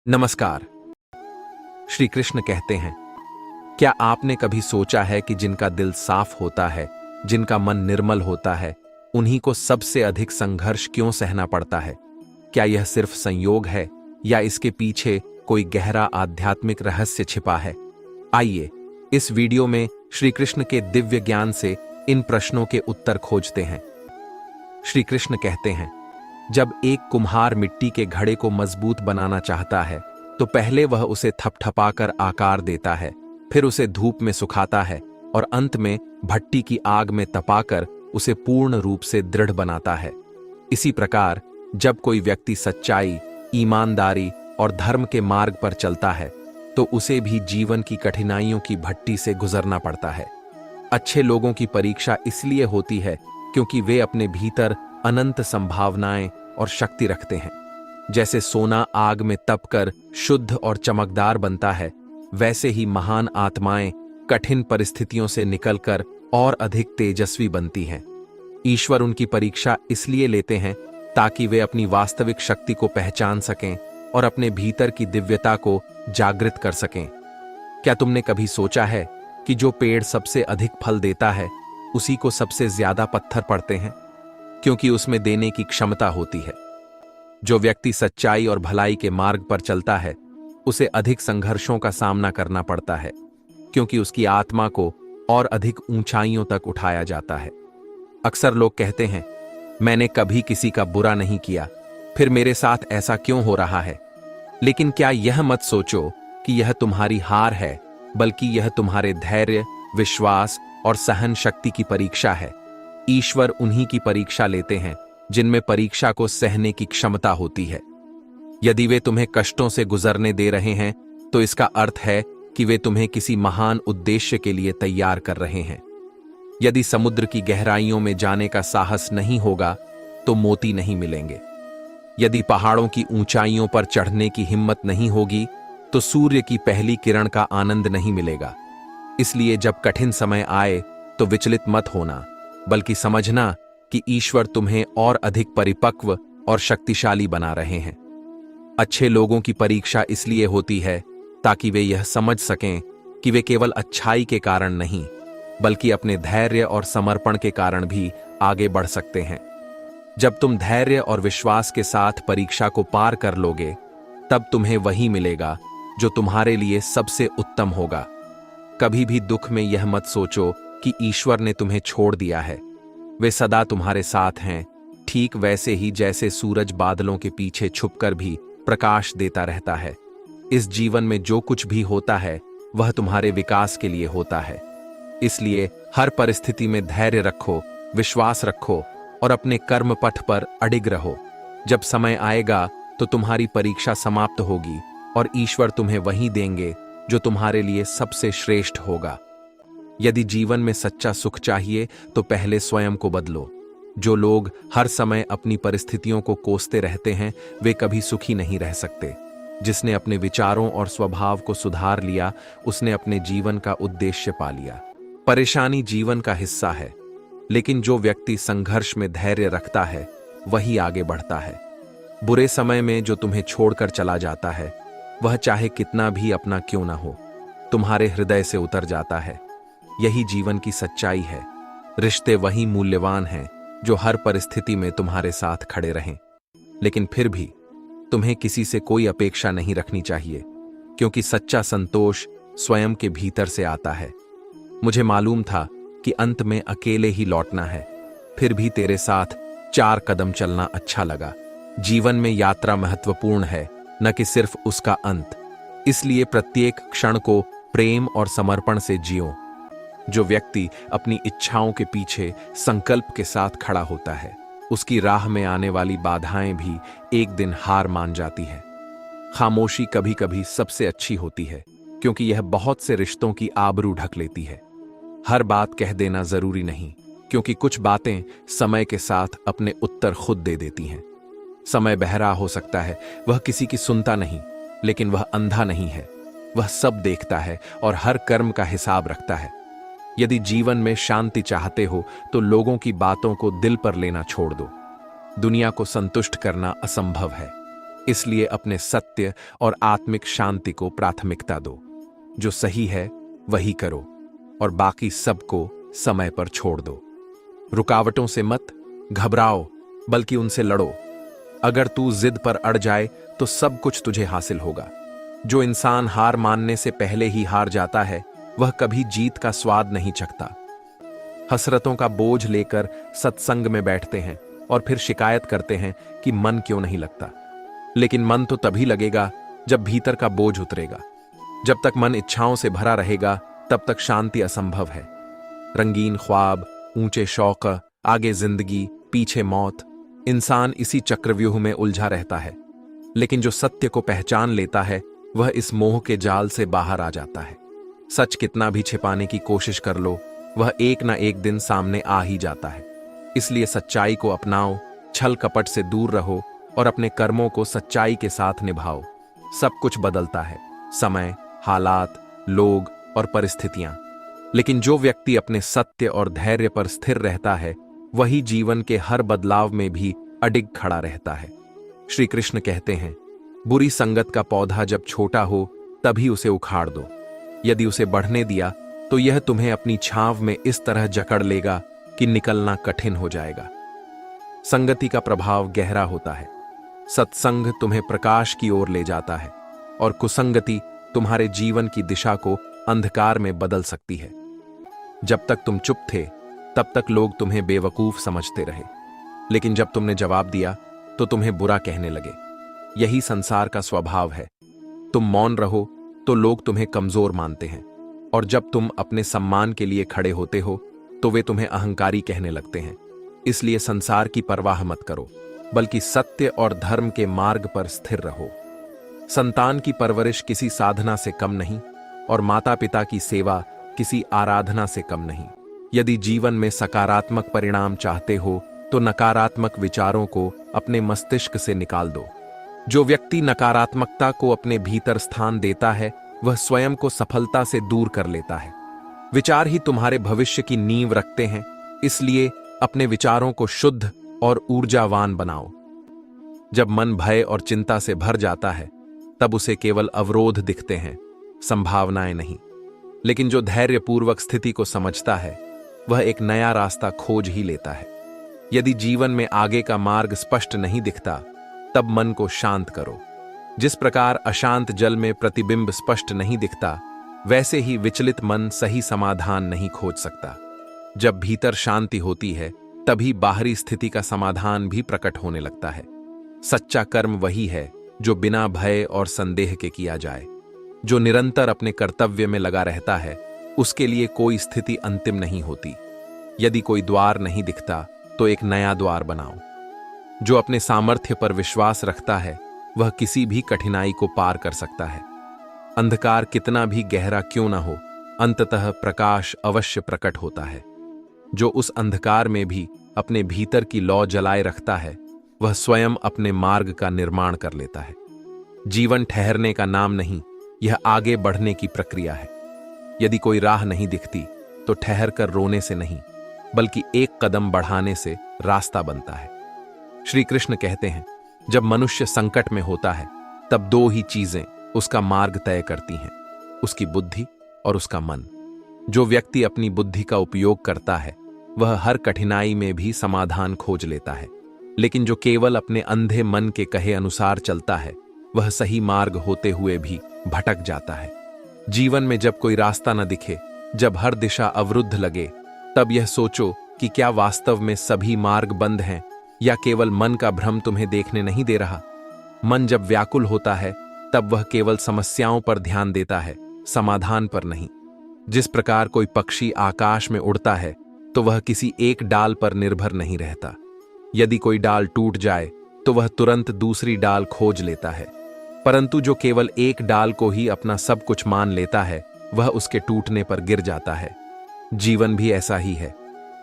नमस्कार। श्री कृष्ण कहते हैं, क्या आपने कभी सोचा है कि जिनका दिल साफ होता है, जिनका मन निर्मल होता है, उन्हीं को सबसे अधिक संघर्ष क्यों सहना पड़ता है? क्या यह सिर्फ संयोग है या इसके पीछे कोई गहरा आध्यात्मिक रहस्य छिपा है? आइए इस वीडियो में श्री कृष्ण के दिव्य ज्ञान से इन प्रश्नों के उत्तर खोजते हैं। श्री कृष्ण कहते हैं, जब एक कुम्हार मिट्टी के घड़े को मजबूत बनाना चाहता है तो पहले वह उसे थपथपाकर आकार देता है, फिर उसे धूप में सुखाता है और अंत में भट्टी की आग में तपाकर उसे पूर्ण रूप से दृढ़ बनाता है। इसी प्रकार जब कोई व्यक्ति सच्चाई, ईमानदारी और धर्म के मार्ग पर चलता है तो उसे भी जीवन की कठिनाइयों की भट्टी से गुजरना पड़ता है। अच्छे लोगों की परीक्षा इसलिए होती है क्योंकि वे अपने भीतर अनंत संभावनाएं और शक्ति रखते हैं। जैसे सोना आग में तपकर शुद्ध और चमकदार बनता है, वैसे ही महान आत्माएं कठिन परिस्थितियों से निकलकर और अधिक तेजस्वी बनती हैं। ईश्वर उनकी परीक्षा इसलिए लेते हैं ताकि वे अपनी वास्तविक शक्ति को पहचान सकें और अपने भीतर की दिव्यता को जागृत कर सकें। क्या तुमने कभी सोचा है कि जो पेड़ सबसे अधिक फल देता है, उसी को सबसे ज्यादा पत्थर पड़ते हैं? क्योंकि उसमें देने की क्षमता होती है। जो व्यक्ति सच्चाई और भलाई के मार्ग पर चलता है, उसे अधिक संघर्षों का सामना करना पड़ता है, क्योंकि उसकी आत्मा को और अधिक ऊंचाइयों तक उठाया जाता है। अक्सर लोग कहते हैं, मैंने कभी किसी का बुरा नहीं किया, फिर मेरे साथ ऐसा क्यों हो रहा है? लेकिन क्या यह मत सोचो कि यह तुम्हारी हार है, बल्कि यह तुम्हारे धैर्य, विश्वास और सहन शक्ति की परीक्षा है। ईश्वर उन्हीं की परीक्षा लेते हैं जिनमें परीक्षा को सहने की क्षमता होती है। यदि वे तुम्हें कष्टों से गुजरने दे रहे हैं तो इसका अर्थ है कि वे तुम्हें किसी महान उद्देश्य के लिए तैयार कर रहे हैं। यदि समुद्र की गहराइयों में जाने का साहस नहीं होगा तो मोती नहीं मिलेंगे। यदि पहाड़ों की ऊंचाइयों पर चढ़ने की हिम्मत नहीं होगी तो सूर्य की पहली किरण का आनंद नहीं मिलेगा। इसलिए जब कठिन समय आए तो विचलित मत होना, बल्कि समझना कि ईश्वर तुम्हें और अधिक परिपक्व और शक्तिशाली बना रहे हैं। अच्छे लोगों की परीक्षा इसलिए होती है ताकि वे यह समझ सकें कि वे केवल अच्छाई के कारण नहीं, बल्कि अपने धैर्य और समर्पण के कारण भी आगे बढ़ सकते हैं। जब तुम धैर्य और विश्वास के साथ परीक्षा को पार कर लोगे, तब तुम्हें वही मिलेगा जो तुम्हारे लिए सबसे उत्तम होगा। कभी भी दुख में यह मत सोचो कि ईश्वर ने तुम्हें छोड़ दिया है। वे सदा तुम्हारे साथ हैं, ठीक वैसे ही जैसे सूरज बादलों के पीछे छुपकर भी प्रकाश देता रहता है। इस जीवन में जो कुछ भी होता है वह तुम्हारे विकास के लिए होता है। इसलिए हर परिस्थिति में धैर्य रखो, विश्वास रखो और अपने कर्म पथ पर अडिग रहो। जब समय आएगा तो तुम्हारी परीक्षा समाप्त होगी और ईश्वर तुम्हें वही देंगे जो तुम्हारे लिए सबसे श्रेष्ठ होगा। यदि जीवन में सच्चा सुख चाहिए तो पहले स्वयं को बदलो। जो लोग हर समय अपनी परिस्थितियों को कोसते रहते हैं, वे कभी सुखी नहीं रह सकते। जिसने अपने विचारों और स्वभाव को सुधार लिया, उसने अपने जीवन का उद्देश्य पा लिया। परेशानी जीवन का हिस्सा है, लेकिन जो व्यक्ति संघर्ष में धैर्य रखता है वही आगे बढ़ता है। बुरे समय में जो तुम्हें छोड़कर चला जाता है, वह चाहे कितना भी अपना क्यों ना हो, तुम्हारे हृदय से उतर जाता है। यही जीवन की सच्चाई है। रिश्ते वही मूल्यवान हैं जो हर परिस्थिति में तुम्हारे साथ खड़े रहें। लेकिन फिर भी तुम्हें किसी से कोई अपेक्षा नहीं रखनी चाहिए, क्योंकि सच्चा संतोष स्वयं के भीतर से आता है। मुझे मालूम था कि अंत में अकेले ही लौटना है, फिर भी तेरे साथ 4 कदम चलना अच्छा लगा। जीवन में यात्रा महत्वपूर्ण है, न कि सिर्फ उसका अंत। इसलिए प्रत्येक क्षण को प्रेम और समर्पण से जियो। जो व्यक्ति अपनी इच्छाओं के पीछे संकल्प के साथ खड़ा होता है, उसकी राह में आने वाली बाधाएं भी एक दिन हार मान जाती है। खामोशी कभी कभी सबसे अच्छी होती है, क्योंकि यह बहुत से रिश्तों की आबरू ढक लेती है। हर बात कह देना जरूरी नहीं, क्योंकि कुछ बातें समय के साथ अपने उत्तर खुद दे देती हैं। समय बहरा हो सकता है, वह किसी की सुनता नहीं, लेकिन वह अंधा नहीं है। वह सब देखता है और हर कर्म का हिसाब रखता है। यदि जीवन में शांति चाहते हो तो लोगों की बातों को दिल पर लेना छोड़ दो। दुनिया को संतुष्ट करना असंभव है, इसलिए अपने सत्य और आत्मिक शांति को प्राथमिकता दो। जो सही है वही करो और बाकी सबको समय पर छोड़ दो। रुकावटों से मत घबराओ, बल्कि उनसे लड़ो। अगर तू जिद पर अड़ जाए तो सब कुछ तुझे हासिल होगा। जो इंसान हार मानने से पहले ही हार जाता है, वह कभी जीत का स्वाद नहीं चखता। हसरतों का बोझ लेकर सत्संग में बैठते हैं और फिर शिकायत करते हैं कि मन क्यों नहीं लगता। लेकिन मन तो तभी लगेगा जब भीतर का बोझ उतरेगा। जब तक मन इच्छाओं से भरा रहेगा, तब तक शांति असंभव है। रंगीन ख्वाब, ऊंचे शौक, आगे जिंदगी, पीछे मौत, इंसान इसी चक्रव्यूह में उलझा रहता है। लेकिन जो सत्य को पहचान लेता है, वह इस मोह के जाल से बाहर आ जाता है। सच कितना भी छिपाने की कोशिश कर लो, वह एक ना एक दिन सामने आ ही जाता है। इसलिए सच्चाई को अपनाओ, छल कपट से दूर रहो और अपने कर्मों को सच्चाई के साथ निभाओ। सब कुछ बदलता है, समय, हालात, लोग और परिस्थितियां। लेकिन जो व्यक्ति अपने सत्य और धैर्य पर स्थिर रहता है, वही जीवन के हर बदलाव में भी अडिग खड़ा रहता है। श्री कृष्ण कहते हैं, बुरी संगत का पौधा जब छोटा हो तभी उसे उखाड़ दो। यदि उसे बढ़ने दिया तो यह तुम्हें अपनी छांव में इस तरह जकड़ लेगा कि निकलना कठिन हो जाएगा। संगति का प्रभाव गहरा होता है। सत्संग तुम्हें प्रकाश की ओर ले जाता है और कुसंगति तुम्हारे जीवन की दिशा को अंधकार में बदल सकती है। जब तक तुम चुप थे, तब तक लोग तुम्हें बेवकूफ समझते रहे। लेकिन जब तुमने जवाब दिया तो तुम्हें बुरा कहने लगे। यही संसार का स्वभाव है। तुम मौन रहो तो लोग तुम्हें कमजोर मानते हैं, और जब तुम अपने सम्मान के लिए खड़े होते हो तो वे तुम्हें अहंकारी कहने लगते हैं। इसलिए संसार की परवाह मत करो, बल्कि सत्य और धर्म के मार्ग पर स्थिर रहो। संतान की परवरिश किसी साधना से कम नहीं और माता पिता की सेवा किसी आराधना से कम नहीं। यदि जीवन में सकारात्मक परिणाम चाहते हो तो नकारात्मक विचारों को अपने मस्तिष्क से निकाल दो। जो व्यक्ति नकारात्मकता को अपने भीतर स्थान देता है, वह स्वयं को सफलता से दूर कर लेता है। विचार ही तुम्हारे भविष्य की नींव रखते हैं, इसलिए अपने विचारों को शुद्ध और ऊर्जावान बनाओ। जब मन भय और चिंता से भर जाता है, तब उसे केवल अवरोध दिखते हैं, संभावनाएं नहीं। लेकिन जो धैर्यपूर्वक स्थिति को समझता है, वह एक नया रास्ता खोज ही लेता है। यदि जीवन में आगे का मार्ग स्पष्ट नहीं दिखता, तब मन को शांत करो। जिस प्रकार अशांत जल में प्रतिबिंब स्पष्ट नहीं दिखता, वैसे ही विचलित मन सही समाधान नहीं खोज सकता। जब भीतर शांति होती है, तभी बाहरी स्थिति का समाधान भी प्रकट होने लगता है। सच्चा कर्म वही है जो बिना भय और संदेह के किया जाए। जो निरंतर अपने कर्तव्य में लगा रहता है, उसके लिए कोई स्थिति अंतिम नहीं होती। यदि कोई द्वार नहीं दिखता तो एक नया द्वार बनाओ। जो अपने सामर्थ्य पर विश्वास रखता है, वह किसी भी कठिनाई को पार कर सकता है। अंधकार कितना भी गहरा क्यों न हो, अंततः प्रकाश अवश्य प्रकट होता है। जो उस अंधकार में भी अपने भीतर की लौ जलाए रखता है, वह स्वयं अपने मार्ग का निर्माण कर लेता है। जीवन ठहरने का नाम नहीं, यह आगे बढ़ने की प्रक्रिया है। यदि कोई राह नहीं दिखती तो ठहर कर रोने से नहीं, बल्कि एक कदम बढ़ाने से रास्ता बनता है। श्री कृष्ण कहते हैं, जब मनुष्य संकट में होता है, तब दो ही चीजें उसका मार्ग तय करती हैं, उसकी बुद्धि और उसका मन। जो व्यक्ति अपनी बुद्धि का उपयोग करता है, वह हर कठिनाई में भी समाधान खोज लेता है। लेकिन जो केवल अपने अंधे मन के कहे अनुसार चलता है, वह सही मार्ग होते हुए भी भटक जाता है। जीवन में जब कोई रास्ता न दिखे, जब हर दिशा अवरुद्ध लगे, तब यह सोचो कि क्या वास्तव में सभी मार्ग बंद हैं या केवल मन का भ्रम तुम्हें देखने नहीं दे रहा। मन जब व्याकुल होता है, तब वह केवल समस्याओं पर ध्यान देता है, समाधान पर नहीं। जिस प्रकार कोई पक्षी आकाश में उड़ता है, तो वह किसी एक डाल पर निर्भर नहीं रहता। यदि कोई डाल टूट जाए तो वह तुरंत दूसरी डाल खोज लेता है, परंतु जो केवल एक डाल को ही अपना सब कुछ मान लेता है, वह उसके टूटने पर गिर जाता है। जीवन भी ऐसा ही है।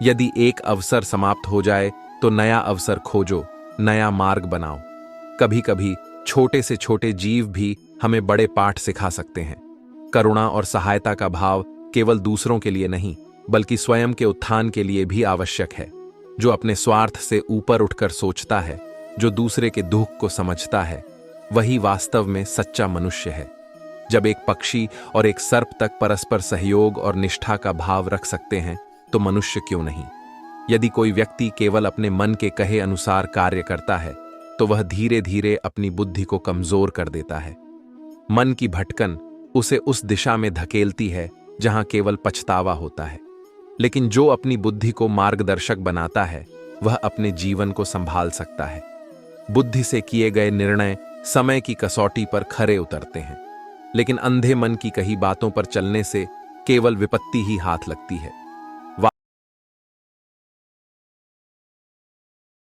यदि एक अवसर समाप्त हो जाए तो नया अवसर खोजो, नया मार्ग बनाओ। कभी कभी छोटे से छोटे जीव भी हमें बड़े पाठ सिखा सकते हैं। करुणा और सहायता का भाव केवल दूसरों के लिए नहीं, बल्कि स्वयं के उत्थान के लिए भी आवश्यक है। जो अपने स्वार्थ से ऊपर उठकर सोचता है, जो दूसरे के दुख को समझता है, वही वास्तव में सच्चा मनुष्य है। जब एक पक्षी और एक सर्प तक परस्पर सहयोग और निष्ठा का भाव रख सकते हैं, तो मनुष्य क्यों नहीं? यदि कोई व्यक्ति केवल अपने मन के कहे अनुसार कार्य करता है, तो वह धीरे धीरे अपनी बुद्धि को कमजोर कर देता है। मन की भटकन उसे उस दिशा में धकेलती है जहां केवल पछतावा होता है। लेकिन जो अपनी बुद्धि को मार्गदर्शक बनाता है, वह अपने जीवन को संभाल सकता है। बुद्धि से किए गए निर्णय समय की कसौटी पर खरे उतरते हैं, लेकिन अंधे मन की कही बातों पर चलने से केवल विपत्ति ही हाथ लगती है।